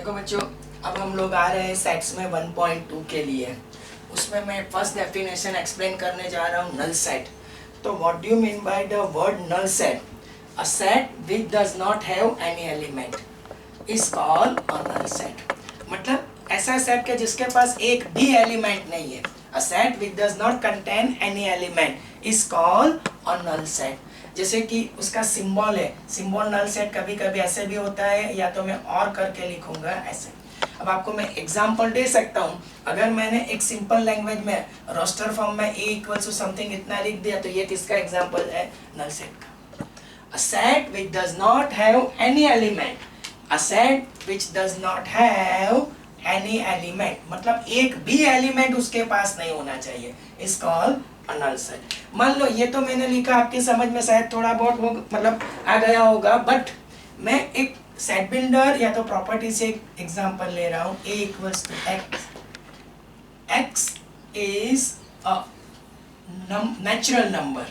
देखो बच्चों, अब हम लोग आ रहे हैं सेट्स में 1.2 के लिए। उसमें मैं फर्स्ट डेफिनेशन एक्सप्लेन करने जा रहा हूँ, नल सेट। तो what do you mean by the word null set? A set which does not have any element is called a null set. मतलब ऐसा सेट के जिसके पास एक भी एलिमेंट नहीं है। A set which does not contain any element is called a null set. जैसे कि उसका सिंबल है, सिंबल नल सेट कभी कभी ऐसे भी होता है, या तो मैं और करके लिखूंगा ऐसे। अब आपको मैं एग्जांपल दे सकता हूँ। अगर मैंने एक सिंपल लैंग्वेज में रोस्टर फॉर्म में a इक्वल्स टू समथिंग इतना लिख दिया, तो ये किसका एग्जांपल है? नल सेट का। A set which does not have any element, a set which does not have any element मतलब एक भी एलिमेंट उसके पास नहीं होना चाहिए, is called a null set. मान लो ये तो मैंने लिखा, आपकी समझ में शायद थोड़ा बहुत वो मतलब आ गया होगा, बट मैं एक सेट बिल्डर या तो प्रॉपर्टी से एक एग्जांपल ले रहा हूँ। a equals to x, x is a natural number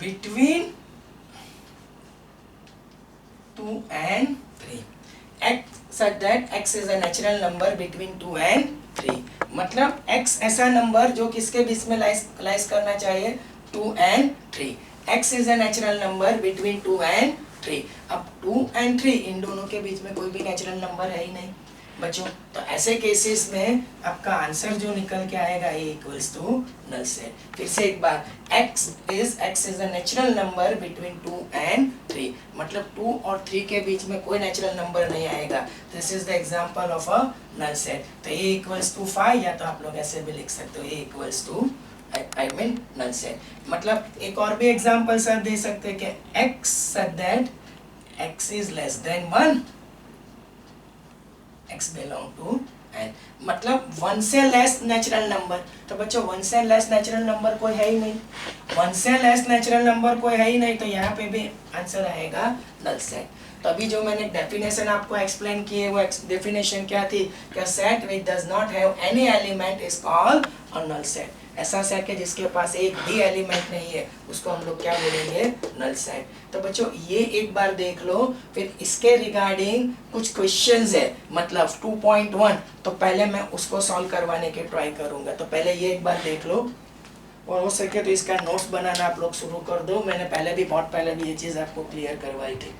between 2 and 3, x such that x is a natural number between 2 and 3। मतलब x ऐसा नंबर जो किसके बीच में लाइज करना चाहिए? 2 and 3। x is a natural number between 2 and 3। अब 2 and 3 इन दोनों के बीच में कोई भी नेचुरल नंबर है ही नहीं बच्चों। तो ऐसे केसेस में आपका आंसर जो निकल के आएगा a equals to null set. फिर से एक बार, x is a natural number between 2 and 3 मतलब 2 और 3 के बीच में कोई नेचुरल नंबर नहीं आएगा। This is the example of a null set. तो a इक्वल्स टू 5, या तो आप लोग ऐसे भी लिख सकते हो a equals to I mean null set. मतलब एक और भी एग्जांपल सर दे सकते हैं कि x such that x is less than 1, x belong to n मतलब 1 से लेस नेचुरल नंबर। तो बच्चों 1 से लेस नेचुरल नंबर कोई है ही नहीं, 1 से लेस नेचुरल नंबर कोई है ही नहीं, तो यहाँ पे भी आंसर आएगा नल सेट। तो अभी जो मैंने डेफिनेशन आपको एक्सप्लेन की है, वो डेफिनेशन क्या थी? कि set which does not have any element is called a null set. ऐसा सेट है जिसके पास एक भी एलिमेंट नहीं है, उसको हम लोग क्या बोलेंगे? Null set. तो बच्चों ये एक बार देख लो, फिर इसके रिगार्डिंग कुछ क्वेश्चंस है मतलब 2.1, तो पहले मैं उसको सॉल्व करवाने के ट्राई करूंगा। तो पहले ये एक बार देख लो, और हो सके तो इसका नोट्स बनाना आप लोग शुरू कर दो। मैंने पहले भी बहुत पहले भी ये चीज़ आपको क्लियर करवाई थी।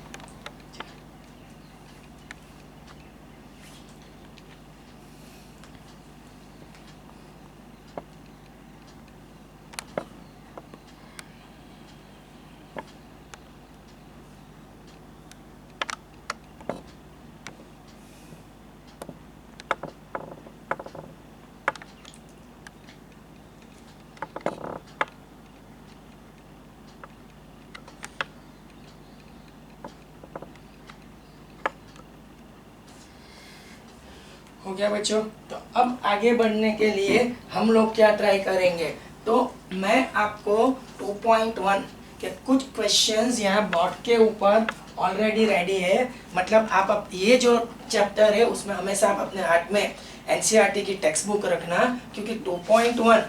हो गया बच्चों? तो अब आगे बढ़ने के लिए हम लोग क्या ट्राई करेंगे? तो मैं आपको 2.1 के कुछ क्वेश्चंस यहाँ बोर्ड के ऊपर ऑलरेडी रेडी है। मतलब आप ये जो चैप्टर है उसमें हमेशा आप अपने हाथ में एनसीईआरटी की टेक्स्ट बुक रखना, क्योंकि 2.1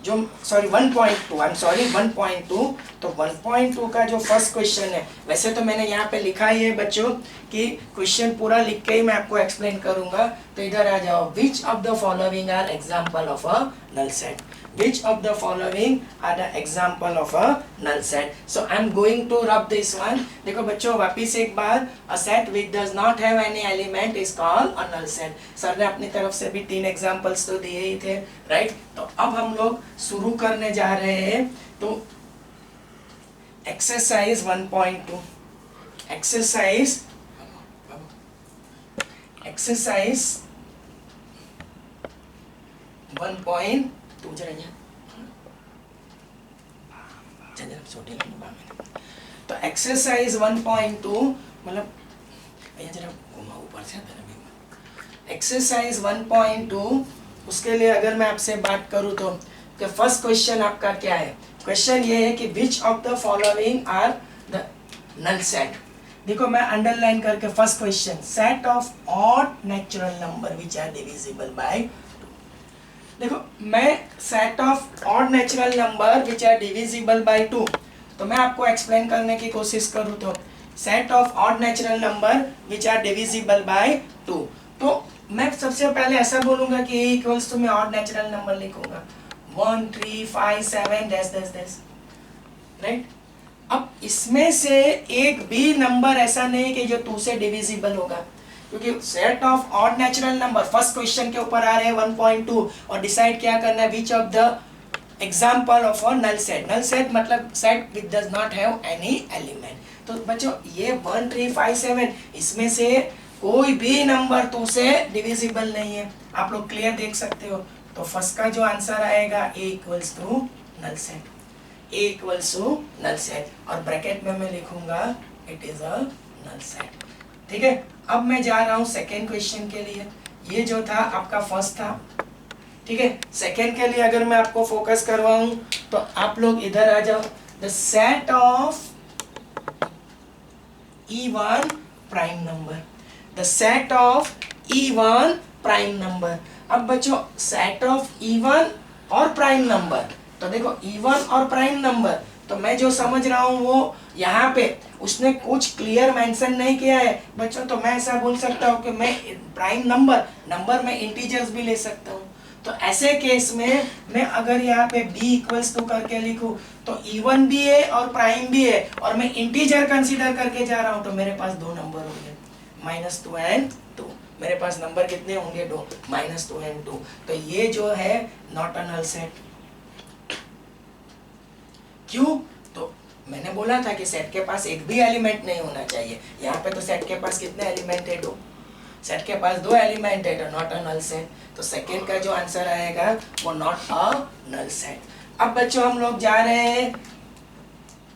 जो 1.2 तो 1.2 का जो फर्स्ट क्वेश्चन है, वैसे तो मैंने यहाँ पे लिखा ही है बच्चों कि क्वेश्चन पूरा लिख के ही मैं आपको एक्सप्लेन करूंगा। तो इधर आ जाओ। Which of the following are example of a null set? Which of the following are the example of a null set? So I am going to rub this one. देखो बच्चों वापिस एक बार, a set which does not have any element is called a null set। Sir ने अपनी तरफ से भी 3 examples तो दिए ही थे, राइट? तो अब हम लोग शुरू करने जा रहे हैं। तो एक्सरसाइज 1.2, एक्सरसाइज 1.2 तो एक्सरसाइज 1.2 मतलब जरा घुमा ऊपर से। एक्सरसाइज 1.2 उसके लिए अगर मैं आपसे बात करूं तो फर्स्ट क्वेश्चन आपका क्या है? क्वेश्चन ये है कि which of the following are the null set. देखो मैं अंडरलाइन करके first question, set of odd natural number which are divisible by. देखो मैं set of odd natural number which are divisible by 2, तो मैं आपको एक्सप्लेन करने की कोशिश करूँ तो set of odd natural number which are divisible by 2। तो मैं सबसे पहले ऐसा बोलूंगा कि a इक्वल्स टू मैं ऑड नेचुरल नंबर लिखूंगा 1 3 5 7 डैश डैश डैश, राइट। अब इसमें से एक भी नंबर ऐसा नहीं कि जो 2 से डिविजिबल होगा, क्योंकि set of odd natural number first question के ऊपर आ रहे हैं 1.2 और डिसाइड क्या करना है which of the example of a null set. Null set मतलब set which does not have any element. तो बच्चों ये 1 3 5 7 इसमें से कोई भी नंबर 2 से डिविजिबल नहीं है, आप लोग क्लियर देख सकते हो। तो फर्स्ट का जो आंसर आएगा a equals to null set, a equals to null set, और ब्रैकेट में मैं लिखूंगा it is a null set, ठीक है। अब मैं जा रहा हूं सेकेंड क्वेश्चन के लिए। ये जो था आपका फर्स्ट था, ठीक है। सेकेंड के लिए अगर मैं आपको फोकस करवाऊं तो आप लोग इधर आ जाओ। The set of E1 prime number, the set of E1 prime number. अब बच्चों सेट ऑफ E1 और प्राइम नंबर, तो देखो E1 और प्राइम नंबर, तो मैं जो समझ रहा हूँ वो यहाँ पे उसने कुछ क्लियर मेंशन नहीं किया है बच्चों। तो मैं ऐसा बोल सकता हूँ कि मैं प्राइम नंबर में इंटीजर्स भी ले सकता हूँ। तो ऐसे केस में मैं अगर यहाँ पे b इक्वल्स टू करके लिखूं तो E1 भी है और प्राइम भी है और मैं इंटीजर कंसीडर करके जा रहा हूँ, तो मेरे पास दो नंबर होंगे -2 and 2। मेरे पास नंबर कितने होंगे? 2, -2 and 2। तो ये जो है नॉट अ नल सेट। क्यों? तो मैंने बोला था कि सेट के पास एक भी एलिमेंट नहीं होना चाहिए। यहाँ पे तो सेट के पास कितने एलिमेंट है? 2। सेट के पास 2 एलिमेंट है तो नॉट अ नल सेट। तो सेकेंड का जो आंसर आएगा वो नॉट अ नल सेट। अब बच्चों हम लोग जा रहे हैं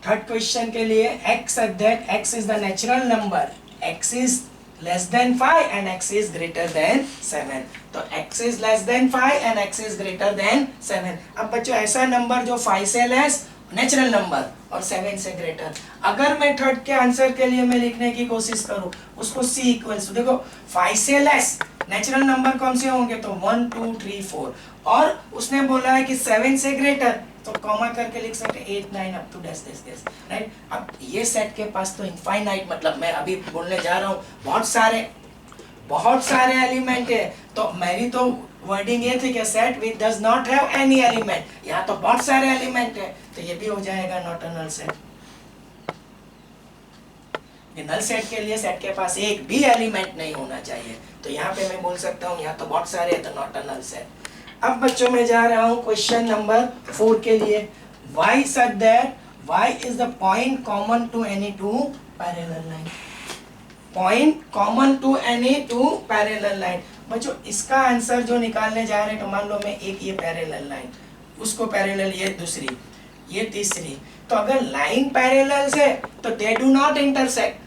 थर्ड क्वेश्चन के लिए। x such that x is the natural number, x is less than 5 and x is greater than 7। तो x is less than 5 and x is greater than 7। अब बच्चों ऐसा नंबर जो 5 से लेस नेचुरल नंबर और 7 से ग्रेटर, अगर मैं थर्ड के आंसर के लिए मैं लिखने की कोशिश करूं उसको c इक्वल्स, देखो 5 से लेस नेचुरल नंबर कौन से होंगे? तो 1 2 3 4, और उसने बोला है कि 7 से ग्रेटर, तो कॉमा करके लिख सकते 8 9 up to dash dash dash, right. अब ये सेट के पास तो इनफाइनाइट, मतलब मैं अभी बोलने जा रहा हूँ बहुत सारे एलिमेंट है। तो मेरी तो वर्डिंग ये थी कि set which does not have any element, यहाँ तो बहुत सारे एलिमेंट है, तो ये भी हो जाएगा not a null set. Null set के लिए सेट के पास एक भी एलिमेंट नहीं होना चाहिए, तो यहाँ पे मैं बोल सकता हूँ यहाँ तो बहुत सारे है तो नॉट अ नल सेट। अब बच्चों मैं जा रहा हूँ क्वेश्चन नंबर 4 के लिए। y such that y is the point common to any two parallel line, point common to any two parallel line. बच्चों इसका आंसर जो निकालने जा रहे हैं, तो मान लो मैं एक ये पैरेलल लाइन, उसको पैरेलल ये दूसरी, ये तीसरी, तो अगर लाइन पैरेलल से तो दे डू नॉट इंटरसेक्ट,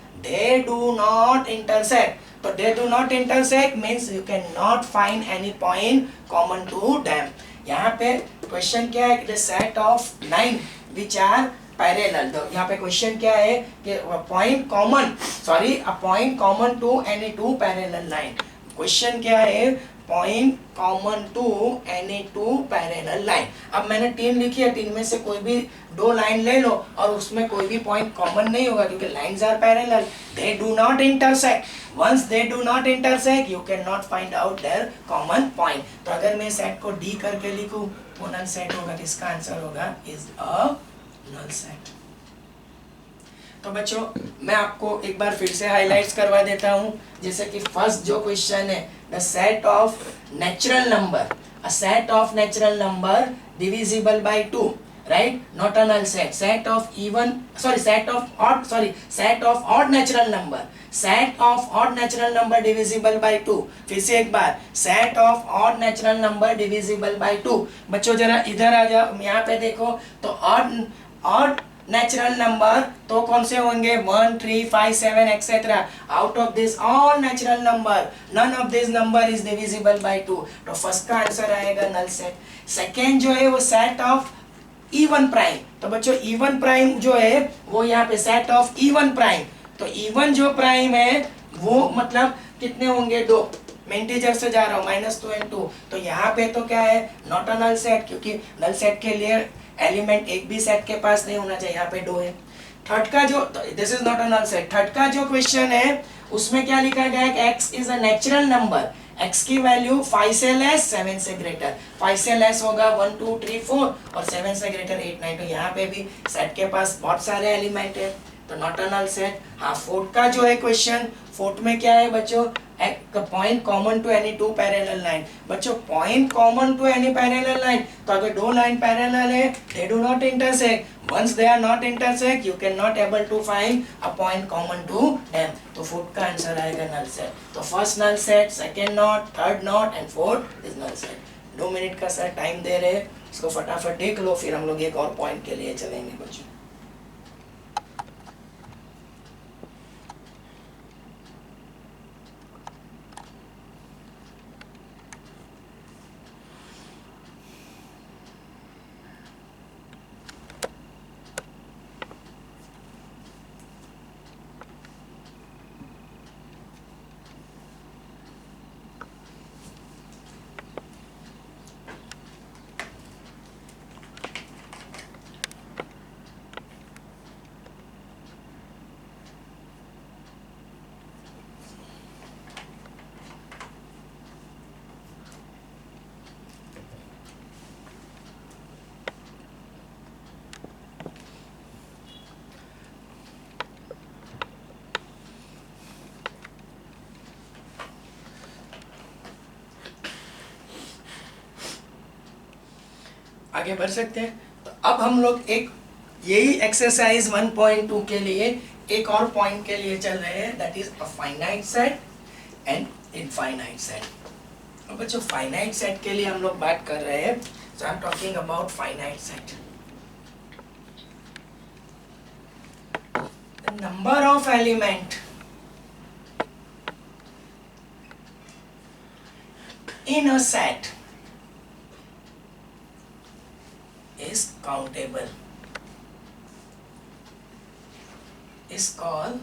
तो they do not intersect means you can not find any point common to them. यहाँ पे क्वेश्चन क्या है? The set of line which are parallel. तो यहाँ पे क्वेश्चन क्या है कि point common to any two parallel line. Question क्या है? Point common to any two parallel line. अब मैंने 3 लिखी है, 3 में से कोई भी 2 लाइन ले लो और उसमें कोई भी पॉइंट कॉमन नहीं होगा क्योंकि lines are parallel, they do not intersect. Once they do not intersect you can not find out their common point. तो अगर मैं सेट को डी करके लिखूं तो नल सेट होगा, इसका आंसर होगा इज अ नल सेट। तो बच्चों मैं आपको एक बार फिर से हाइलाइट्स करवा देता हूं, जैसे कि फर्स्ट जो क्वेश्चन है, the set of natural number, a set of natural number divisible by 2, right, not a null set. Set of odd natural number, set of odd natural number divisible by 2। फिर से एक बार, set of odd natural number divisible by 2। बच्चों जरा इधर आ जाओ, यहाँ पे देखो, तो ऑड नेचुरल नंबर तो कौन से होंगे? 1 3 5 7 etcetera. Out of this all natural number none of this number is divisible by 2, तो फर्स्ट का आंसर आएगा नल सेट। सेकेंड जो है वो सेट ऑफ E1 प्राइम। तो बच्चों E1 प्राइम जो है वो यहाँ पे सेट ऑफ E1 प्राइम, तो E1 जो प्राइम है वो मतलब कितने होंगे? 2। मैं इंटीजर से जा रहा हूँ -2 and 2, तो यहाँ पे तो क्या है? नॉट अ नल सेट, क्योंकि नल सेट के लिए एलिमेंट एक भी सेट के पास नहीं होना चाहिए, यहाँ पे 2 है। थर्ड का जो, this is not a null set, third का जो क्वेश्चन है उसमें क्या लिखा गया है, x is a natural number, x की वैल्यू 5 से लेस 7 से ग्रेटर, 5 से लेस होगा 1 2 3 4 और 7 से ग्रेटर 8 9। तो यहाँ पे भी सेट के पास बहुत सारे एलिमेंट है, तो नॉट अ नल सेट। हाँ, फोर्थ का जो है क्वेश्चन, फोर्थ में क्या है बच्चों, point common to any two parallel line. बच्चों point common to any parallel line, तो अगर दो लाइन पैरेलल है they do not intersect, once they are not intersect you can not able to find a point common to them. तो fourth का answer आएगा null set. तो first null set, second not, third not and fourth is null set. 2 minute का sir time दे रहे हैं, इसको फटाफट देख लो, फिर हम लोग एक और पॉइंट के लिए चलेंगे बच्चों। आगे बढ़ सकते हैं। तो अब हम लोग एक यही एक्सरसाइज 1.2 के लिए एक और पॉइंट के लिए चल रहे हैं, that is a finite set and infinite set. अब बच्चों फाइनाइट सेट के लिए हम लोग बात कर रहे हैं, so I am talking about finite set. The number of element in a set is countable, is called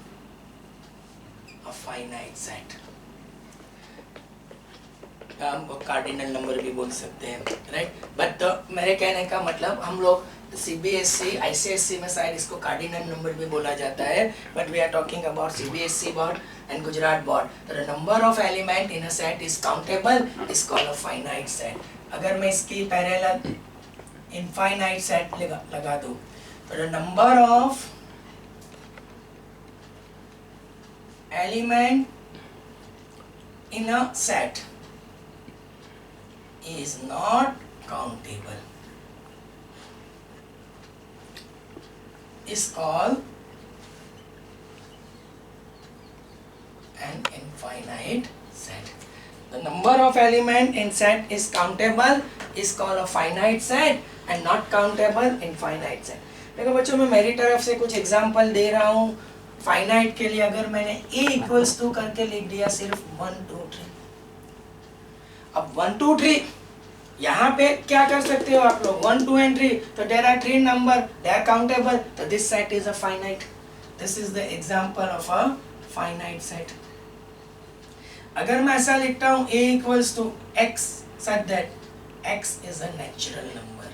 a finite set। हमको कार्डिनल नंबर भी बोल सकते हैं, राइट। बट मेरे कहने का मतलब हम लोग CBSE ICSE में शायद इसको कार्डिनल नंबर भी बोला जाता है, but we are talking about CBSE board and Gujarat board. The number of element in a set is countable, is called a finite set. अगर मैं इसकी पैरेलल इनफाइनाइट सेट लगा दूं, तो the number of element in a set is not countable, is called an infinite set। The number of element in set is countable, is called a finite set and not countable infinite set। देखो बच्चों, मैं मेरी तरफ से कुछ example दे रहा हूँ। Finite के लिए अगर मैंने a इक्वल्स टू करके लिख दिया सिर्फ 1 2 3, अब 1 2 3 यहाँ पे क्या कर सकते हो आप लोग, 1 2 and 3, तो there are 3 number, they are countable, तो this set is a finite. This is the example of a finite set. अगर मैं ऐसा लिखता हूँ a equals to x such that x is a natural number,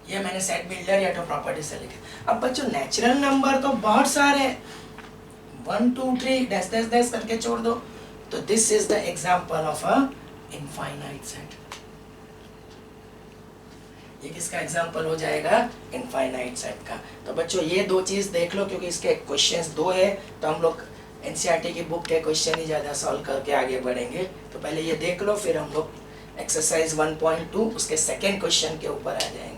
ये मैंने set builder या तो प्रॉपर्टी से लिखा। अब बच्चों नेचुरल नंबर तो बहुत सारे, 1 2 3 डैश डैश डैश करके छोड़ दो, तो this is the example of a infinite set. ये किसका एग्जांपल हो जाएगा, इनफाइनाइट सेट का। तो बच्चों ये दो चीज देख लो, क्योंकि इसके क्वेश्चंस 2 है, तो हम लोग एनसीईआरटी की बुक के क्वेश्चन ही ज्यादा सॉल्व करके आगे बढ़ेंगे। तो पहले ये देख लो, फिर हम लोग एक्सरसाइज 1.2 उसके सेकेंड क्वेश्चन के ऊपर आ जाएंगे।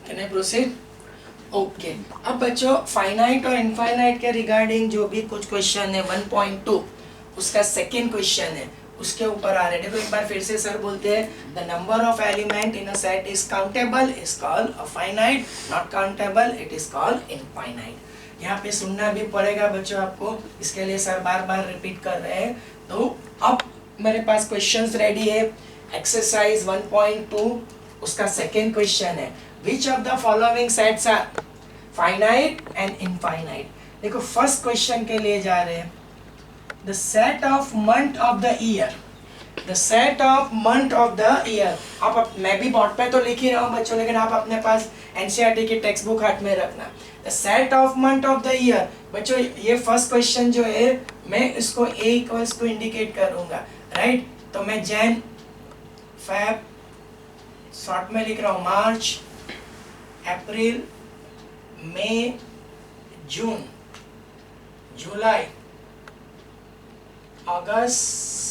Can I proceed? ओके अब बच्चों फाइनाइट और इनफाइनाइट के रिगार्डिंग जो भी कुछ क्वेश्चन है 1.2 उसका सेकेंड क्वेश्चन है उसके ऊपर आ रहे हैं। देखो एक बार फिर से सर बोलते हैं the number of element in a set is countable is called a finite, not countable it is called infinite. यहाँ पे सुनना भी पड़ेगा बच्चों आपको, इसके लिए सर बार बार रिपीट कर रहे हैं। तो अब मेरे पास क्वेश्चंस रेडी है। एक्सरसाइज 1.2 उसका सेकेंड क्वेश्चन है which of the following sets are finite and infinite. देखो फर्स्ट क्वेश्चन के लिए जा रहे हैं the set of month of the year, the set of month of the year। आप मैं भी बोर्ड पे तो लिख ही रहा हूँ बच्चों, लेकिन आप अपने पास एनसीईआरटी की टेक्स्ट बुक हाथ में रखना। the set of month of the year बच्चों ये फर्स्ट क्वेश्चन जो है मैं इसको a इक्वल्स को इंडिकेट करूंगा, राइट। तो मैं जैन फेब शॉर्ट में लिख रहा हूँ मार्च अप्रैल मई जून जुलाई अगस्त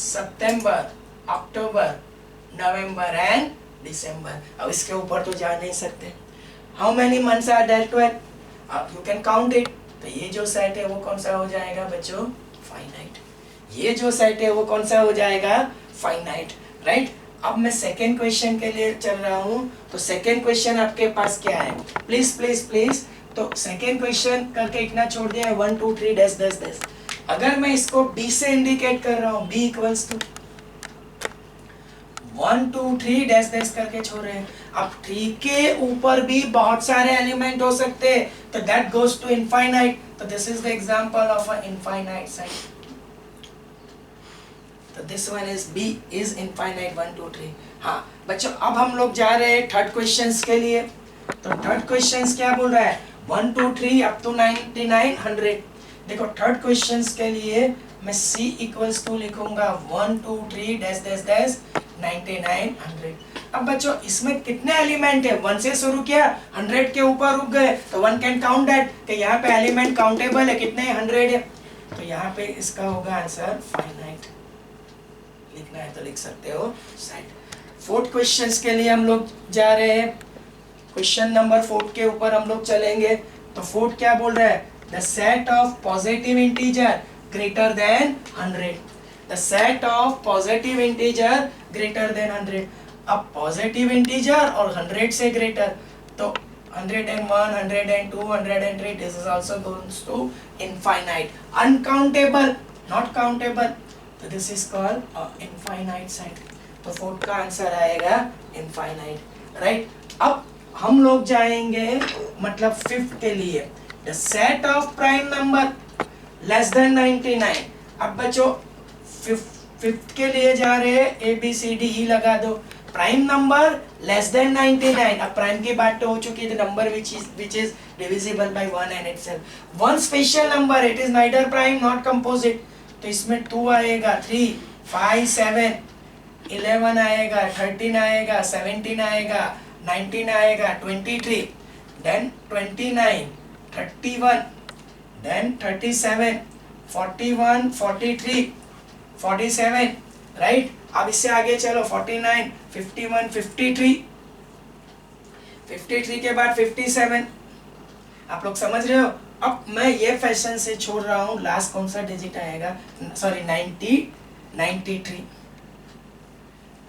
सितंबर अक्टूबर नवंबर एंड दिसंबर। अब इसके ऊपर तो जा नहीं सकते। How many months are there 12, अब यू कैन काउंट इट। तो ये जो सेट है वो कौन सा हो जाएगा बच्चों, फाइनाइट। ये जो सेट है वो कौन सा हो जाएगा, फाइनाइट, राइट। अब मैं सेकेंड क्वेश्चन के लिए चल रहा हूँ। तो सेकेंड क्वेश्चन आपके पास क्या है, प्लीज प्लीज प्लीज। तो सेकेंड क्वेश्चन करके इतना छोड़ दिया है 1 2 3 डैश डैश डैश। अगर मैं इसको B से इंडिकेट कर रहा हूँ, B equals to 1 2 3 dash dash करके छोड़ रहे हैं। अब 3 के ऊपर भी बहुत सारे एलिमेंट हो सकते हैं, तो दैट गोज टू इनफाइनाइट। तो this is the example of a infinite set. तो this one is B is infinite 1 2 3। हाँ बच्चों अब हम लोग जा रहे हैं थर्ड क्वेश्चंस के लिए। तो थर्ड क्वेश्चंस क्या बोल रहा है, 1 2 3 अप टू 99 100। देखो थर्ड क्वेश्चंस के लिए मैं C इक्वल्स टू लिखूंगा 1 2 3 डैश डैश डैश 99 100। अब बच्चों इसमें कितने एलिमेंट है, 1 से शुरू किया 100 के ऊपर रुक गए, तो 1 कैन काउंट दैट कि यहाँ पे एलिमेंट काउंटेबल है, कितने 100 है। तो यहाँ पे इसका होगा आंसर फाइनाइट। लिखना है तो लिख सकते हो सेट। फोर्थ क्वेश्चंस के लिए हम लोग जा रहे हैं। क्वेश्चन नंबर 4 के ऊपर हम लोग चलेंगे। तो फोर्थ क्या बोल रहा है, the set of positive integer greater than 100, the set of positive integer greater than 100। अब positive integer और 100 से greater, तो 101 102 103 this is also goes to infinite, uncountable not countable, तो this is called infinite set। तो fourth का answer आएगा infinite, right. अब हम लोग जाएंगे मतलब फिफ्थ के लिए, the set of prime number less than 99। अब बच्चों फिफ्थ के लिए जा रहे हैं, A B C D E लगा दो। Prime number less than 99। अब प्राइम की बात तो हो चुकी है, number which is divisible by 1 and itself। One special number, it is neither prime not composite. तो इसमें 2 आएगा, 3 5 7 11 आएगा, 13 आएगा, 17 आएगा, 19 आएगा, 23 देन 29 31 then 37 41 43 47, राइट। अब इससे आगे चलो 49 51 53 के बाद 57। आप लोग समझ रहे हो। अब मैं ये फैशन से छोड़ रहा हूँ, लास्ट कौन सा डिजिट आएगा, सॉरी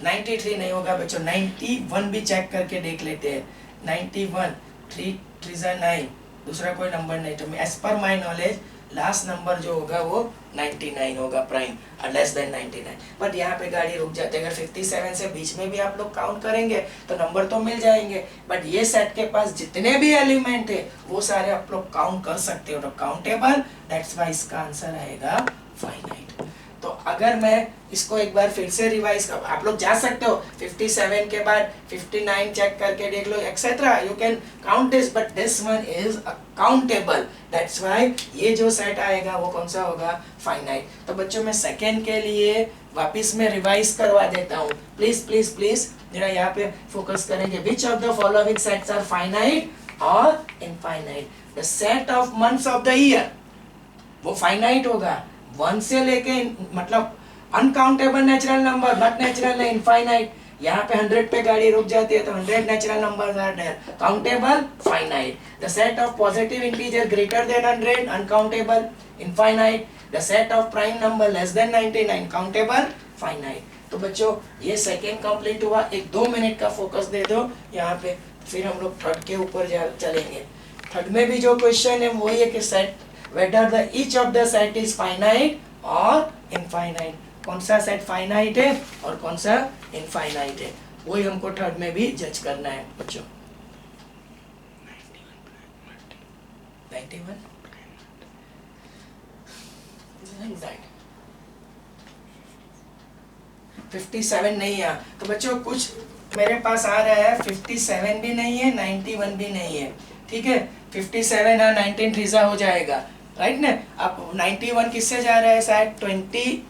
93 नहीं होगा बच्चों, 91 भी चेक करके देख लेते हैं। 91 3 3 9, दूसरा कोई नंबर नहीं। तो as per my knowledge last number जो होगा वो 99 होगा, प्राइम लेस देन 99। बट यहाँ पे गाड़ी रुक जाती है। अगर 57 से बीच में भी आप लोग काउंट करेंगे तो नंबर तो मिल जाएंगे, बट ये सेट के पास जितने भी एलिमेंट है वो सारे आप लोग काउंट कर सकते हो। तो काउंटेबल, दैट्स व्हाई इसका आंसर आएगा फाइनाइट। तो अगर मैं इसको एक बार फिर से रिवाइज कर, आप लोग जा सकते हो 57 के बाद 59 चेक करके देख लो etcetera, you can count this, but this one is countable, that's why ये जो सेट आएगा वो कौन सा होगा, फाइनाइट। तो बच्चों मैं सेकेंड के लिए वापस में रिवाइज करवा देता हूँ, प्लीज प्लीज प्लीज जरा यहाँ पे फोकस करेंगे। Which of the following sets are finite और infinite. The set of months of the year वो फाइनाइट होगा, 1 से लेके मतलब uncountable natural number, but natural है इनफाइनाइट। यहाँ पे 100 पे गाड़ी रुक जाती है तो 100 natural numbers are there, countable, finite. The set of positive integer greater than 100, uncountable, infinite. The set of prime number less than 99, countable, finite. तो बच्चों ये सेकेंड कंप्लीट हुआ. एक 2 मिनट का फोकस दे दो यहाँ पे, फिर हम लोग थर्ड के ऊपर चलेंगे. थर्ड में भी जो क्वेश्चन है वही है कि set whether the each of the set is finite और इनफाइनाइट. कौन सा सेट फाइनाइट है और कौन सा इनफाइनाइट है, वही हमको थर्ड में भी जज करना है बच्चों. 91 57 नहीं है. तो बच्चों कुछ मेरे पास आ रहा है 57 भी नहीं है, 91 भी नहीं है. ठीक है, 57 और 19 थ्रीजा हो जाएगा, राइट ना. अब 91 किससे जा रहा है शायद 13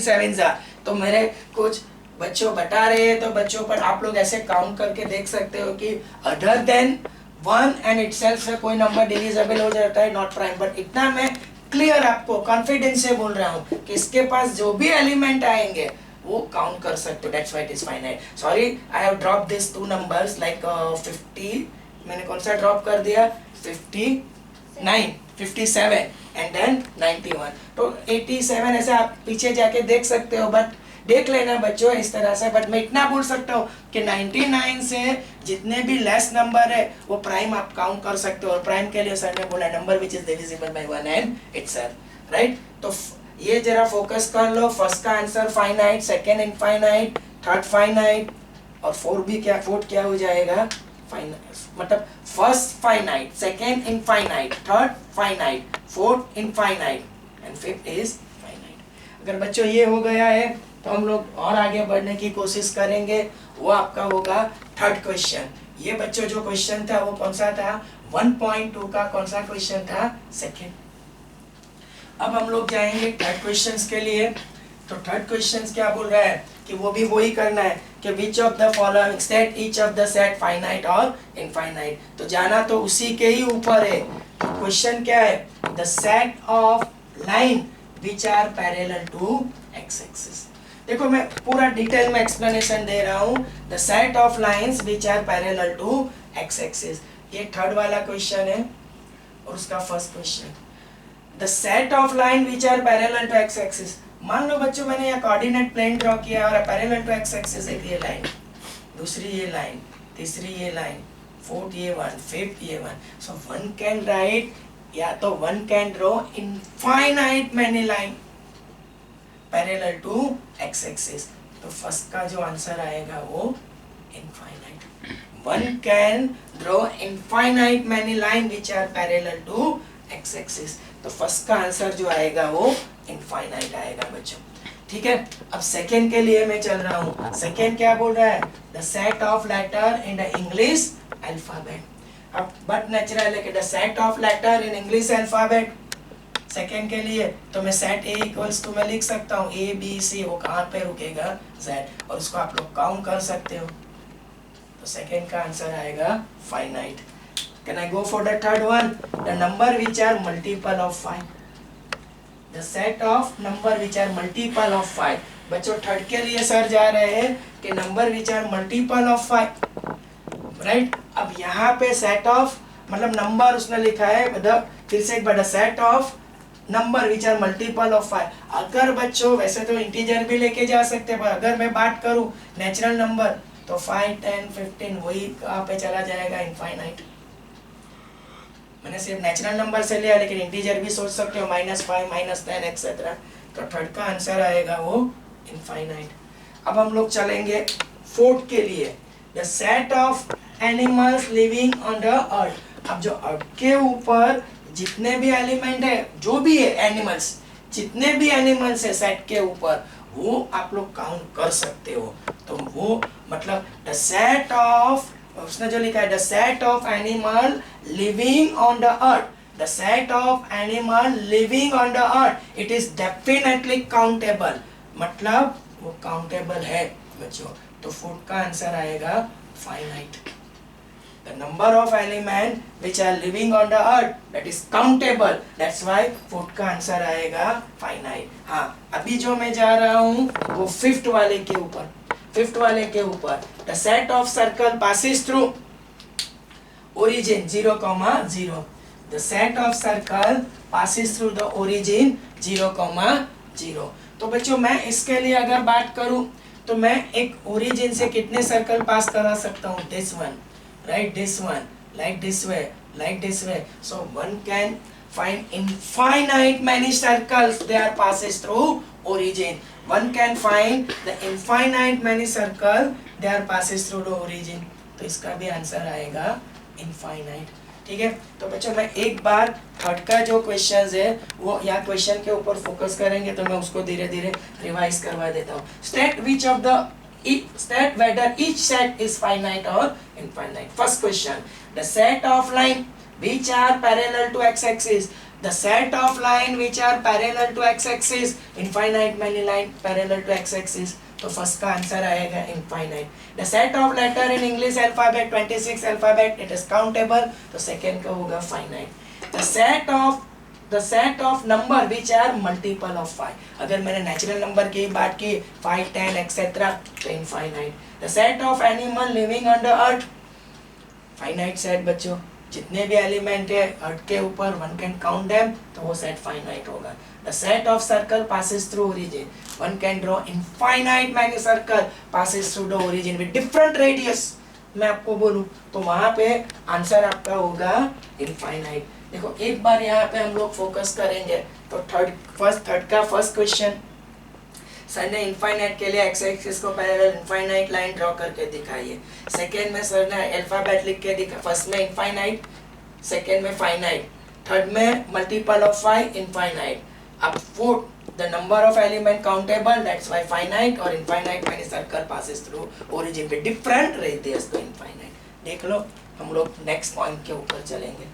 7 जा. तो मेरे कुछ बच्चों बता रहे हैं, तो बच्चों पर आप लोग ऐसे काउंट करके देख सकते हो कि अदर देन 1 एंड इटसेल्फ से कोई नंबर डिविजिबल हो जाता है, नॉट प्राइम. बट इतना मैं क्लियर आपको कॉन्फिडेंस से बोल रहा हूँ कि इसके पास जो भी एलिमेंट आएंगे वो काउंट कर सकते हो. That's why it is finite. Sorry I have drop this two numbers like 50. मैंने कौन सा ड्रॉप कर दिया, 59, 57 एंड देन 91. तो 87 ऐसे आप पीछे जाके देख सकते हो, बट देख लेना बच्चों इस तरह से. बट मैं इतना बोल सकता हूँ कि 99 से जितने भी लेस नंबर है वो प्राइम आप काउंट कर सकते हो. और प्राइम के लिए सर ने बोला number which is divisible bye 1 and itself, right. तो ये जरा फोकस कर लो. फर्स्ट का answer finite, second infinite, third finite और फोर्थ क्या हो जाएगा, फाइनाइट. मतलब first finite, second infinite, third finite, fourth infinite and fifth is finite. अगर बच्चों ये हो गया है तो हम लोग और आगे बढ़ने की कोशिश करेंगे. वो आपका होगा थर्ड क्वेश्चन. ये बच्चों जो क्वेश्चन था वो कौन सा था, 1.2 का कौन सा क्वेश्चन था, सेकेंड. अब हम लोग जाएंगे थर्ड क्वेश्चंस के लिए. तो थर्ड क्वेश्चंस क्या बोल रहा है कि वो भी वही करना है कि which of the following state each of the set finite और इनफाइनाइट. तो जाना तो उसी के ही ऊपर है. तो क्वेश्चन क्या है, the set of line which are parallel to x axis. देखो मैं पूरा डिटेल में एक्सप्लेनेशन दे रहा हूँ. The set of lines which are parallel to x axis, ये थर्ड वाला क्वेश्चन है. और उसका first question, the set of line which are parallel to x axis. मान लो बच्चों मैंने यहाँ कोऑर्डिनेट प्लेन ड्रॉ किया और पैरेलल टू एक्स एक्सिस एक ये लाइन, दूसरी ये लाइन, तीसरी ये लाइन, फोर्थ ये वन, फिफ्थ ये one. So one can write, या तो one can draw infinite many line parallel to x axis. तो फर्स्ट का जो आंसर आएगा वो infinite. One can draw infinite many line which are parallel to x axis. तो first का answer जो आएगा वो इनफाइनाइट आएगा बच्चों. ठीक है, अब सेकेंड के लिए मैं चल रहा हूँ. सेकेंड क्या बोल रहा है, the set of letter in the English alphabet. अब बट नेचुरल है कि the set of letter in English alphabet. Second के लिए तो मैं सेट ए इक्वल्स टू मैं लिख सकता हूँ ए बी सी. वो कहाँ पे रुकेगा, जेड. और उसको आप लोग काउंट कर सकते हो. तो सेकेंड का आंसर आएगा finite. Can I go for the third one? The number which are multiple of 5. The set of number which are multiple of 5. बच्चों थर्ड के लिए सर जा रहे हैं कि number which are multiple of 5. Right. अब यहाँ पे सेट ऑफ मतलब नंबर उसने लिखा है, फिर से एक बार set of number which are multiple of 5. अगर बच्चों वैसे तो इंटीजर भी लेके जा सकते हैं, पर अगर मैं बात करूँ नेचुरल नंबर तो 5, 10, 15 वही कहाँ पे चला जाएगा, इनफाइनाइट. मैंने सिर्फ नेचुरल नंबर से लिया, लेकिन इंटीजर भी सोच सकते हो, -5, -10 एक्सेट्रा. तो थर्ड का आंसर आएगा वो इनफाइनाइट. अब हम लोग चलेंगे फोर्थ के लिए, the set of animals living on the earth. अब जो अर्थ के ऊपर जितने भी एलिमेंट है, जो भी है एनिमल्स, जितने भी एनिमल्स है सेट के ऊपर, वो आप लोग काउंट कर सकते हो. तो वो मतलब द सेट ऑफ, उसने जो लिखा है the set of animal living on the earth, the set of animal living on the earth, it is definitely countable. मतलब वो काउंटेबल है बच्चों. तो फोर्थ का आंसर आएगा finite. The number of element which are living on the earth that is countable. That's why fourth का answer आएगा finite. हाँ, अभी जो मैं जा रहा हूँ वो फिफ्थ वाले के ऊपर. The set of circle passes through origin 0, 0. The set of circle passes through the origin 0, 0. तो बच्चों मैं इसके लिए अगर बात करूं तो मैं एक ओरिजिन से कितने सर्कल पास करा सकता हूं? This one, right, this one, like this way. So one can find infinite many circles they are passes through origin. One can find the infinite many circle they are passes through the origin. तो इसका भी answer आएगा infinite. ठीक है, तो बच्चों मैं एक बार थर्ड का जो क्वेश्चन है वो या क्वेश्चन के ऊपर फोकस करेंगे तो मैं उसको धीरे धीरे रिवाइज करवा देता हूँ. State which of the state whether each set is finite or infinite. First question, the set of line which are parallel to x-axis. The set of line which are parallel to x-axis, infinite many line parallel to x-axis. तो first का answer आएगा infinite. The set of letter in English alphabet 26 alphabet it is countable. तो second का होगा finite. The set of number which are multiple of 5. अगर मैंने natural number की बात की 5, 10 एक्सेट्रा तो infinite. The set of animal living on the earth, finite set बच्चों. जितने भी एलिमेंट है अर्थ के ऊपर one can count them तो वो सेट finite होगा. The set of circle passes through origin. One can draw infinite many circle passes through the origin with different radius. मैं आपको बोलूँ तो वहाँ पे आंसर आपका होगा infinite. देखो एक बार यहाँ पे हम लोग फोकस करेंगे तो थर्ड का फर्स्ट क्वेश्चन सर ने इनफाइनाइट के लिए एक्स एक्सिस को पैरेलल इनफाइनाइट लाइन ड्रॉ करके दिखाइए. सेकेंड में सर ने अल्फाबेट लिख के दिखा. फर्स्ट में इनफाइनाइट, सेकेंड में फाइनाइट, थर्ड में मल्टीपल ऑफ 5 इनफाइनाइट. अब fourth the number of element countable that's why finite और infinite many circle passes through origin पे डिफरेंट रेडियस तो इनफाइनाइट. देख लो हम लोग नेक्स्ट पॉइंट के ऊपर चलेंगे.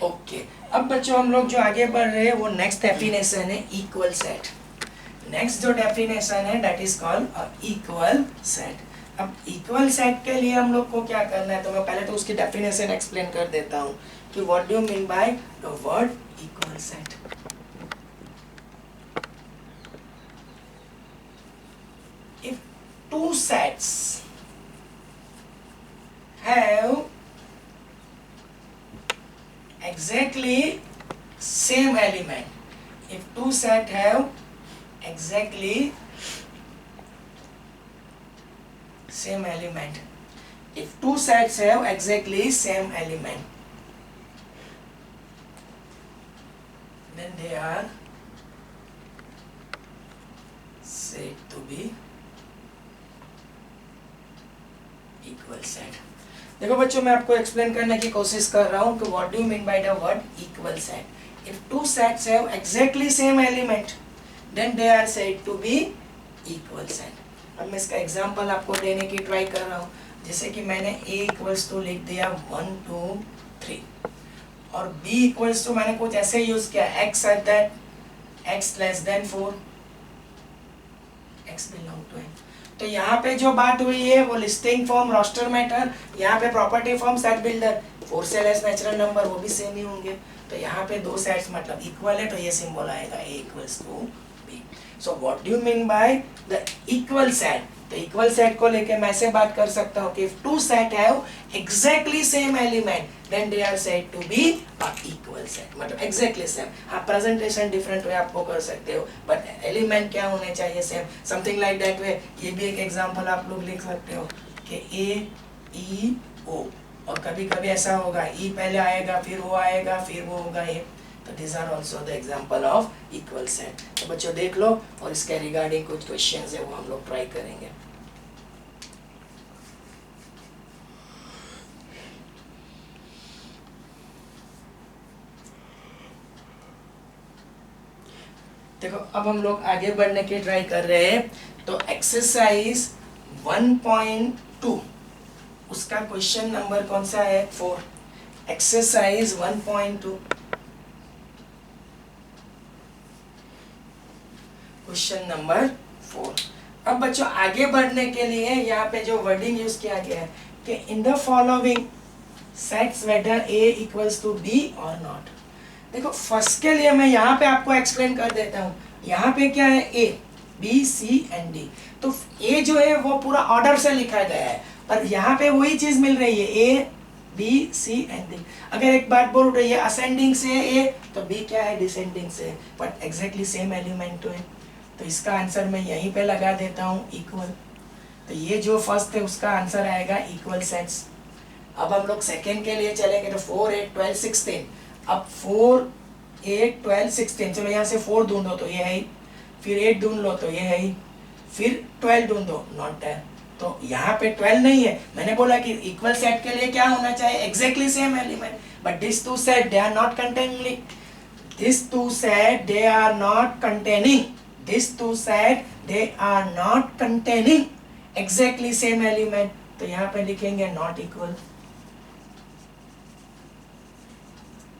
ओके अब बच्चों हम लोग जो आगे बढ़ रहे हैं वो नेक्स्ट डेफिनेशन है इक्वल सेट. नेक्स्ट जो डेफिनेशन है that is called equal set. अब इक्वल सेट के लिए हम लोग को क्या करना है तो मैं पहले तो उसकी डेफिनेशन एक्सप्लेन कर देता हूँ कि what do you mean by the word equal set. If two sets have exactly same element, if two set have exactly same element, if two sets have exactly same element then they are said to be equal set. देखो बच्चों मैं आपको explain करने की कोशिश कर रहा हूँ कि what do you mean by the word equal set. If two sets have exactly same element then they are said to be equal set. अब मैं इसका एग्जांपल आपको देने की ट्राई कर रहा हूँ. जैसे कि मैंने a इक्वल्स टू लिख दिया 1 2 3 और b इक्वल्स टू मैंने कुछ ऐसे यूज किया x at that x less than 4 x belong to n. तो यहाँ पे जो बात हुई है वो लिस्टिंग फॉर्म रोस्टर मेथड, यहाँ पे प्रॉपर्टी फॉर्म सेट बिल्डर 4 से लेस नेचुरल नंबर वो भी सेम ही होंगे. तो यहाँ पे दो सेट्स मतलब इक्वल है तो ये सिंबल आएगा a equals to b. So what do you mean by the equal set. तो इक्वल सेट को लेके मैं ऐसे बात कर सकता हूँ कि if two set have exactly same element then they are said to be a equal set. मतलब एग्जैक्टली सेम. हाँ प्रेजेंटेशन डिफरेंट वे आपको कर सकते हो बट एलिमेंट क्या होने चाहिए same. Something like that way. ये भी एक एग्जांपल आप लोग लिख सकते हो कि ए ई ओ और कभी कभी ऐसा होगा ई पहले आएगा फिर वो आएगा फिर वो होगा ए. तो this are also the example of equal set. तो बच्चों देख लो, और इसके रिगार्डिंग कुछ क्वेश्चंस है वो हम लोग ट्राई करेंगे। देखो अब हम लोग आगे बढ़ने की ट्राई कर रहे हैं। तो एक्सरसाइज 1.2 उसका क्वेश्चन नंबर कौन सा है? 4। Exercise 1.2 question number 4। अब बच्चों आगे बढ़ने के लिए यहाँ पे जो वर्डिंग यूज किया गया है कि in the following sets whether A equals to B और नॉट। देखो फर्स्ट के लिए मैं यहाँ पे आपको एक्सप्लेन कर देता हूँ। यहाँ पे क्या है? A, B, C and D। तो A जो है वो पूरा ऑर्डर से लिखा गया है, पर यहाँ पे वही चीज मिल रही है, A, B, C and D। अगर एक बात बोल रही है असेंडिंग से A, तो B क्या है? डिसेंडिंग से, बट एग्जैक्टली सेम एलिमेंट तो है। तो इसका आंसर मैं यहीं पे लगा देता हूँ, इक्वल। तो ये जो फर्स्ट है उसका आंसर आएगा इक्वल सेट्स। अब हम लोग सेकेंड के लिए चलेंगे। तो 4, 8, 12, 16। अब 4, 8, 12, 16, चलो यहाँ से 4 ढूंढो तो ये है ही, फिर 8 ढूंढ लो तो ये है ही, फिर 12 ढूंढो, नॉट देयर। तो यहाँ पे 12 नहीं है। मैंने बोला कि इक्वल सेट के लिए क्या होना चाहिए? Exactly same element, but this two set they are not containing, this two set they are not containing, this two set they are not containing exactly same element. तो यहाँ पे लिखेंगे नॉट इक्वल।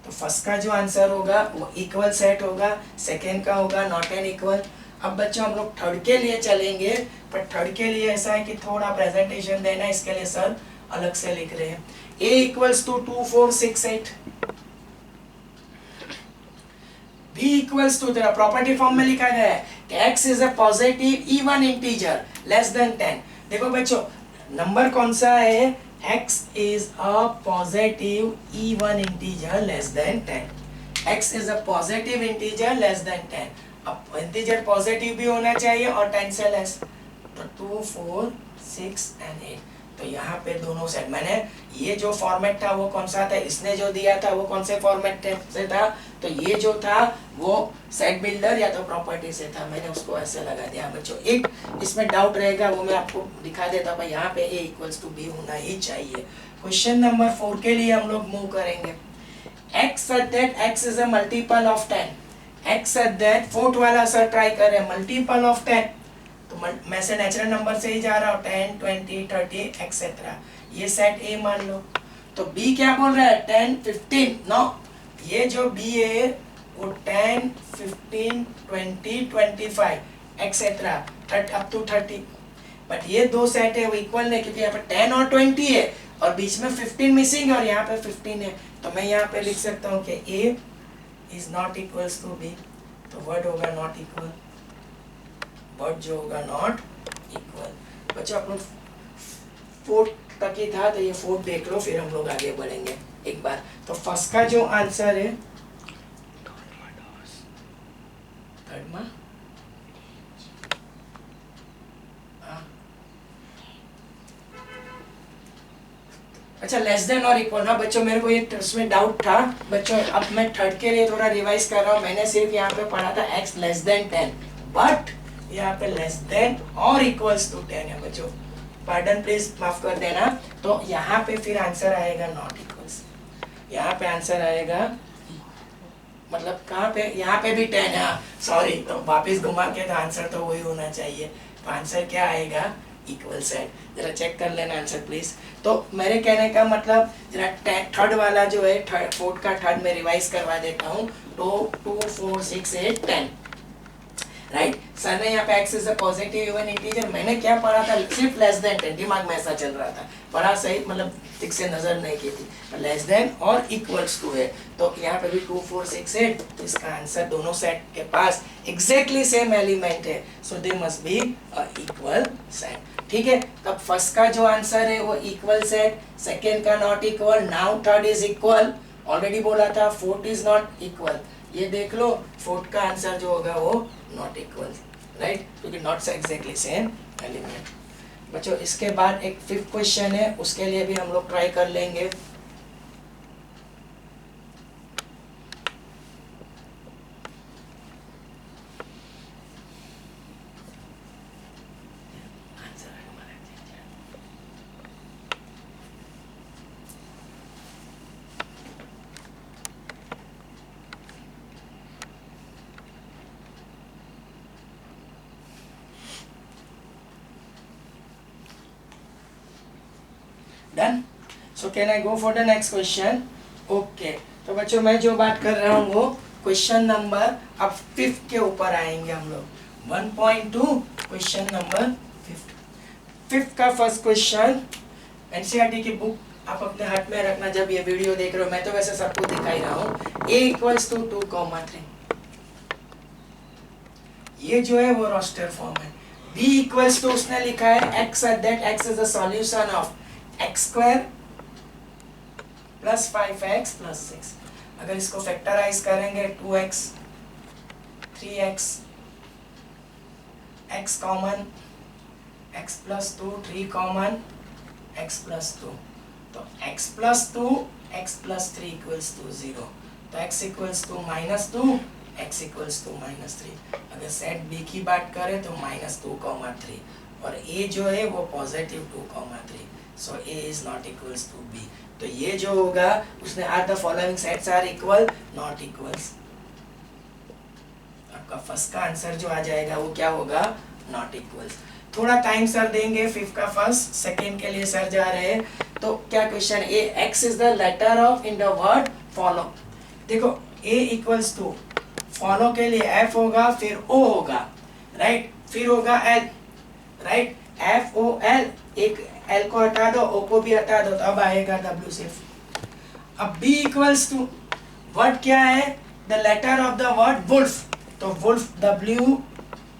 तो फर्स्ट का जो answer होगा वो equal set होगा, सेकेंड का होगा नॉट एन इक्वल। अब बच्चों हम लोग थर्ड के लिए चलेंगे, पर थर्ड के लिए ऐसा है कि थोड़ा प्रेजेंटेशन देना, इसके लिए सर अलग से लिख रहे हैं। A equals to 2, 4, 6, 8। B equals to, तेरा प्रॉपर्टी फॉर्म में लिखा गया है कि x is a positive even integer less than 10। देखो बच्चों नंबर कौन सा है? x is a positive even integer less than 10. x is a positive integer less than 10. अब इंटीजर पॉजिटिव भी होना चाहिए और 10 से लेस। तो 2, 4, 6 एंड 8। तो यहाँ पे दोनों सेट, मैंने ये जो फॉर्मेट था वो कौन सा था? इसने जो दिया था वो कौन से फॉर्मेट से था? तो ये जो था वो सेट बिल्डर या तो प्रॉपर्टी से था, मैंने उसको ऐसे लगा दिया। बच्चों एक इसमें डाउट रहेगा वो मैं आपको दिखा देता हूँ। यहाँ पे A इक्वल्स टू B होना ही चाहिए। क्वेश्चन नंबर 4 के लिए हम लोग मूव करेंगे। x such that x is a multiple of 10, x such that fourth वाला सर ट्राई करें, मल्टीपल ऑफ 10। तो मैं से नेचुरल नंबर से ही जा रहा हूँ, 10, 20, 30 एक्सेट्रा। ये सेट A मान लो। तो B क्या बोल रहा है? 10, 15। नो, ये जो B है वो 10, 15, 20, 25 एक्सेट्रा अप टू 30। बट ये दो सेट है वो इक्वल नहीं, क्योंकि यहाँ पे 10 और 20 है और बीच में 15 मिसिंग है और यहाँ पे 15 है। तो मैं यहाँ पे लिख सकता हूँ कि A is not equals to B। तो वर्ड होगा नॉट इक्वल, वर्ड जो होगा नॉट इक्वल। बच्चों आप लोग 4 तक ही था, तो ये 4 देख लो, फिर हम लोग आगे बढ़ेंगे एक बार। तो फर्स्ट का जो आंसर है थर्ड में, अच्छा लेस देन और इक्वल ना बच्चों, मेरे को ये उसमें डाउट था बच्चों। अब मैं थर्ड के लिए थोड़ा रिवाइज कर रहा हूँ। मैंने सिर्फ यहाँ पे पढ़ा था x लेस देन 10, बट यहाँ पे लेस देन और इक्वल्स टू 10 है बच्चों। पार्डन प्लीज, माफ कर देना। तो यहाँ पे फिर आंसर आएगा नॉट इक्वल्स। यहाँ पे आंसर आएगा, मतलब कहाँ पे? यहाँ पे भी 10 है, सॉरी। तो वापस घुमा के तो आंसर तो वही होना चाहिए। तो आंसर क्या आएगा? Equal set. जरा चेक कर लेना आंसर प्लीज। तो मेरे कहने का मतलब जरा थर्ड वाला जो है, फोर्थ का थर्ड में रिवाइज करवा देता हूँ। तो 2, 4, 6, 8, 10 राइट। सर ने यहाँ पे x is a positive even integer, मैंने क्या पढ़ा था? सिर्फ लेस देन 10, दिमाग में ऐसा चल रहा था, पढ़ा सही मतलब ठीक से नजर नहीं की थी। लेस देन और इक्वल्स टू है, तो यहाँ पे भी 2, 4, 6, 8। तो इसका आंसर दोनों सेट के पास एग्जैक्टली सेम एलिमेंट है, so they must be equal set. ठीक है, तब फर्स्ट का जो आंसर है वो इक्वल सेट, सेकेंड का not equal, now third is equal. Already बोला था फोर्थ इज नॉट इक्वल, ये देख लो फोर्थ का आंसर जो होगा वो नॉट इक्वल, राइट, क्योंकि नॉट एग्जैक्टली सेम एलिमेंट। बच्चों इसके बाद एक फिफ्थ क्वेश्चन है, उसके लिए भी हम लोग ट्राई कर लेंगे। Done. So can I go for the next question? Okay. तो बच्चों मैं जो बात कर रहा हूँ वो क्वेश्चन नंबर अब 5 के ऊपर आएंगे हम लोग. 1.2 क्वेश्चन नंबर 5 का फर्स्ट क्वेश्चन. एनसीईआरटी की बुक आप अपने हाथ में रखना जब ये वीडियो देख रहे हो. मैं तो वैसे सबको दिखाई रहा हूँ. a equals to 2,3. ये जो है वो रोस्टर फॉर्म है. b इक्वल्स टू उसने लिखा है x that x is the solution of x square plus 5x plus 6. अगर इसको फैक्टराइज करेंगे 2x 3x x common x plus 2 3 common x plus 2. तो x प्लस 2 x प्लस 3 इक्वल्स टू 0. तो x equals to -2 x equals to -3. अगर set b की बात करें तो -2,3 और a जो है वो positive 2,3. So a is not equals to b. तो ये जो होगा उसने are the following sets are equal not equals. आपका फर्स्ट का आंसर जो आ जाएगा वो क्या होगा? Not equals. थोड़ा टाइम सर देंगे. 5 का फर्स्ट सेकंड के लिए सर जा रहे हैं. तो क्या question A x is the letter of in the word follow. देखो a इक्वल्स टू फॉलो के लिए f होगा फिर o होगा राइट. फिर होगा l right. f o l. एक l को हटा दो o को भी हटा दो तो अब आएगा w सिर्फ. अब b इक्वल्स टू वर्ड क्या है? The letter of the word wolf. तो wolf w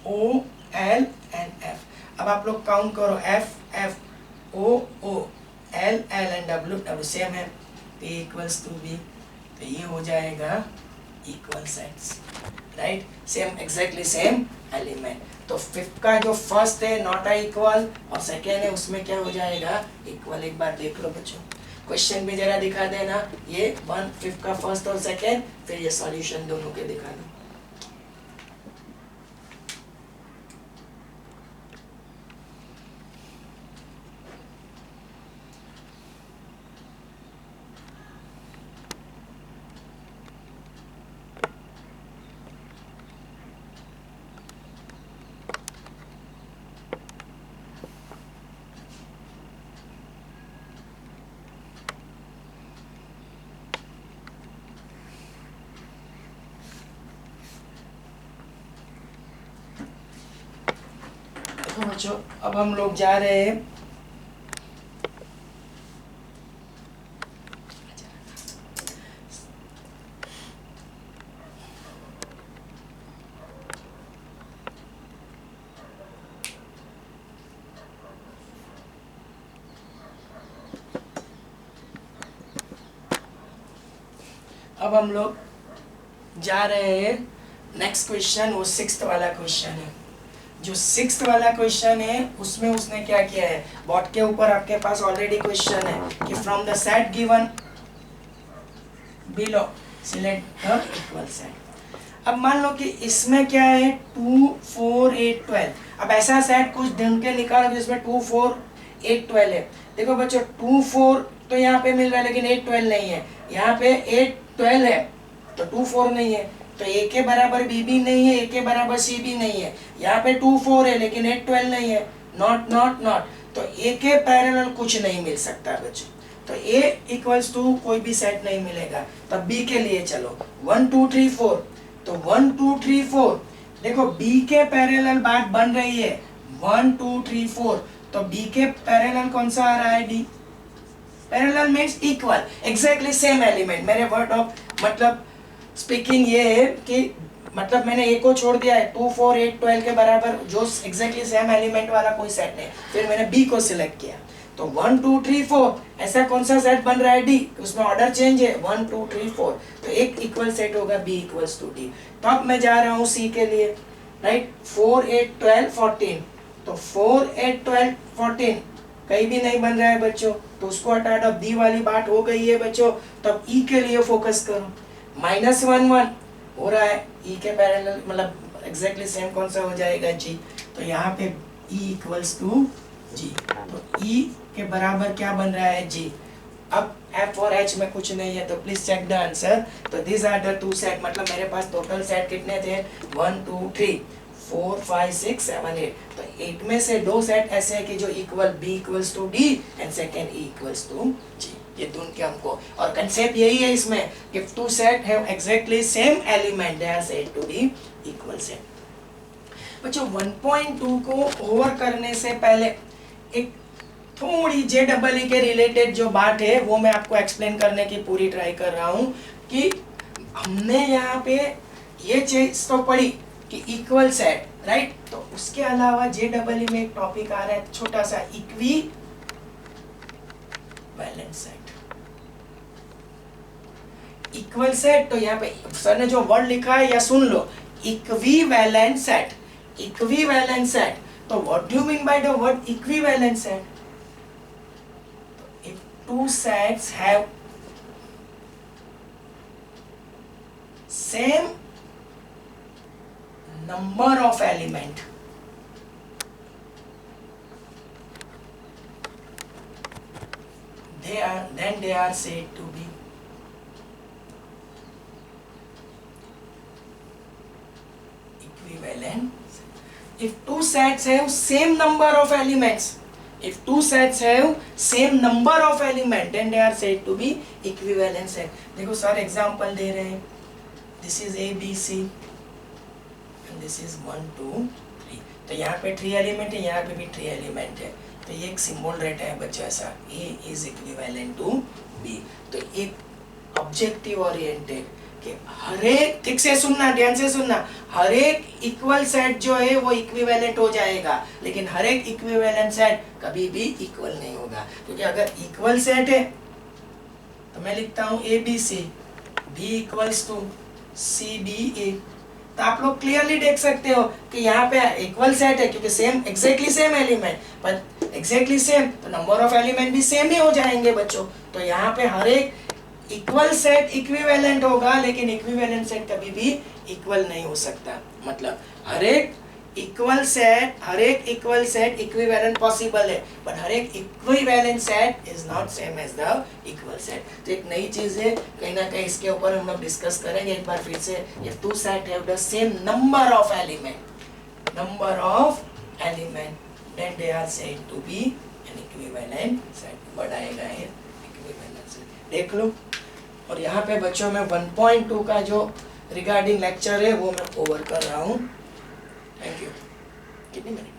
o l and f. अब आप लोग काउंट करो f f o o l l and w w same है. p equals to b. तो ये हो जाएगा equal sets right. Same exactly same element. तो 5 का जो फर्स्ट है नॉट इक्वल और सेकेंड है उसमें क्या हो जाएगा? इक्वल. एक बार देख लो बच्चों. क्वेश्चन भी जरा दिखा देना. ये 5 का फर्स्ट और सेकेंड फिर ये सॉल्यूशन दोनों के दिखा दो. बच्चों अब हम लोग जा रहे हैं नेक्स्ट क्वेश्चन. वो 6th वाला क्वेश्चन है. जो 6th वाला क्वेश्चन है उसमें उसने क्या किया है? बोर्ड के ऊपर आपके पास ऑलरेडी क्वेश्चन है कि from the set given below select the equal set. अब मान लो कि इसमें क्या है 2 4 8 12. अब ऐसा सेट कुछ ढूंढ के निकालो जिसमें 2 4 8 12 है. देखो बच्चों 2 4 तो यहाँ पे मिल रहा है लेकिन 8 12 नहीं है. यहाँ पे 8 12 है तो 2 4 नहीं है. तो a के बराबर b भी नहीं है, a के बराबर c भी नहीं है. यहाँ पे 2 4 है लेकिन 8 12 नहीं है. Not not not. तो a के पैरेलल कुछ नहीं मिल सकता बच्चों. तो a इक्वल्स टू कोई भी सेट नहीं मिलेगा. तब b के लिए चलो 1 2 3 4. तो 1 2 3 4 देखो b के पैरेलल बात बन रही है 1 2 3 4. तो b के पैरेलल कौन सा आ रहा है? d. Parallel means equal, exactly same element. मेरे वर्ड ऑफ मतलब स्पीकिंग ये है कि मतलब मैंने ए को छोड़ दिया है 2 4 8 12 के बराबर जो एग्जैक्टली सेम एलिमेंट वाला कोई सेट नहीं. फिर मैंने बी को सिलेक्ट किया तो 1 2 3 4 ऐसा कौन सा सेट बन रहा है? डी. उसमें ऑर्डर चेंज है 1 2 3 4. तो एक इक्वल सेट होगा बी इक्वल्स टू डी. तो अब मैं जा रहा हूँ सी के लिए राइट. 4 8 12 14. तो 4 8 12 14 कहीं भी नहीं बन रहा है बच्चों. तो उसको हटा दो. डी वाली बात हो गई है बच्चों. तब ई के लिए फोकस करो. -1 1 हो रहा है. ई के पैरेलल मतलब एग्जैक्टली सेम कौन सा हो जाएगा? जी. तो यहाँ पे ई इक्वल्स टू जी. तो ई के बराबर क्या बन रहा है? जी. अब एफ और एच में कुछ नहीं है तो प्लीज चेक द आंसर. तो this are the two set. मतलब मेरे पास टोटल सेट कितने थे? 1 2 3 4 5 6 7 8, तो 8 में से 2 सेट ऐसे है कि जो equal B equals to D and second E equals to G। ये दोनों के हमको, और कंसेप्ट यही है इसमें कि two set have exactly same element, they are said to be equal set. बच्चों 1.2 को ओवर करने से पहले एक थोड़ी JEE के रिलेटेड जो बात है वो मैं आपको एक्सप्लेन करने की पूरी ट्राई कर रहा हूँ कि हमने यहाँ पे ये चीज तो पढ़ी कि इक्वल सेट, राइट। तो उसके अलावा JEE में एक टॉपिक आ रहा है छोटा सा, equivalent set. Equal set, तो यहाँ पे सर ने जो वर्ड लिखा है या सुन लो, इक्विवेलेंट सेट। इक्विवेलेंट सेट, तो what do you mean by the word equivalent set? If two sets have same number of element, they are said to be equivalent. If two sets have same number of elements, if two sets have same number of element, then they are said to be equivalent set. देखो sir example दे रहे हैं, this is A B C and this is 1 2 3, तो यहाँ पे 3 element है, यहाँ पे भी 3 एलिमेंट है, तो ये एक सिंबल रहता है बच्चों ऐसा, A is equivalent to B। तो एक ऑब्जेक्टिव ओरिएंटेड कि हर एक, ठीक से सुनना, ध्यान से सुनना, हर एक इक्वल सेट जो है वो इक्विवेलेंट हो जाएगा, लेकिन हर एक इक्विवेलेंट सेट कभी भी इक्वल नहीं होगा। क्योंकि अगर इक्वल सेट है तो मैं लिखता हूँ A B C, B equals to C B A, तो आप लोग क्लियरली देख सकते हो कि यहाँ पे इक्वल सेट है क्योंकि सेम एग्जैक्टली सेम एलिमेंट, पर एग्जैक्टली सेम तो नंबर ऑफ एलिमेंट भी सेम ही हो जाएंगे बच्चों। तो यहाँ पे हर एक इक्वल सेट इक्विवेलेंट होगा, लेकिन इक्विवेलेंट सेट कभी भी इक्वल नहीं हो सकता। मतलब हर एक इक्वल सेट इक्विवेलेंट पॉसिबल है, बट हर एक equivalent set is not same as the equal set. तो एक नई चीज है, कहीं ना कहीं इसके ऊपर हम लोग डिस्कस करेंगे एक बार फिर से। If two set have the same number of element, then they are said to be an equivalent set. बढ़ाएगा है इक्विवेलेंट सेट, देख लो। और यहाँ पे बच्चों में 1.2 का जो रिगार्डिंग लेक्चर है वो मैं ओवर कर रहा हूँ। Thank you. कितनी मिनट?